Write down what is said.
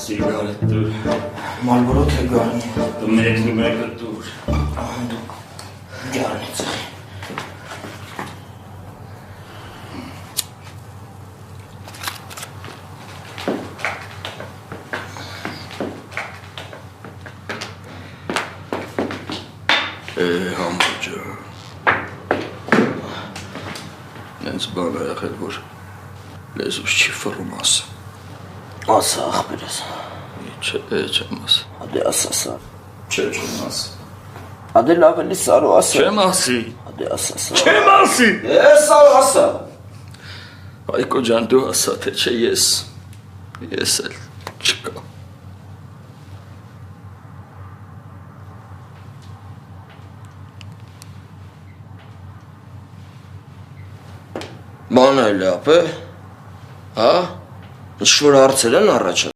Sigaret dur. Marlboro թե գարնի։ Դու մեկը դուր։ Դու գարնից։ Համոջը։ Նենց բան է եղել, որ լեզուս չի ֆռում ասը։ Ասա ախպերս։ Չեմ ասը։ Հադե ասա։ Չեմ ասը։ Հադե լավ էլի սարու ասա։ Չեմ ասի։ Հադե ասա։ Չեմ ասի։ Սարու ասա։ Այկո ջան դու ասա թե չէ ես էլ չկա։ Բան այլ ապե, հա, ինչ-որ հարցեր են առաջ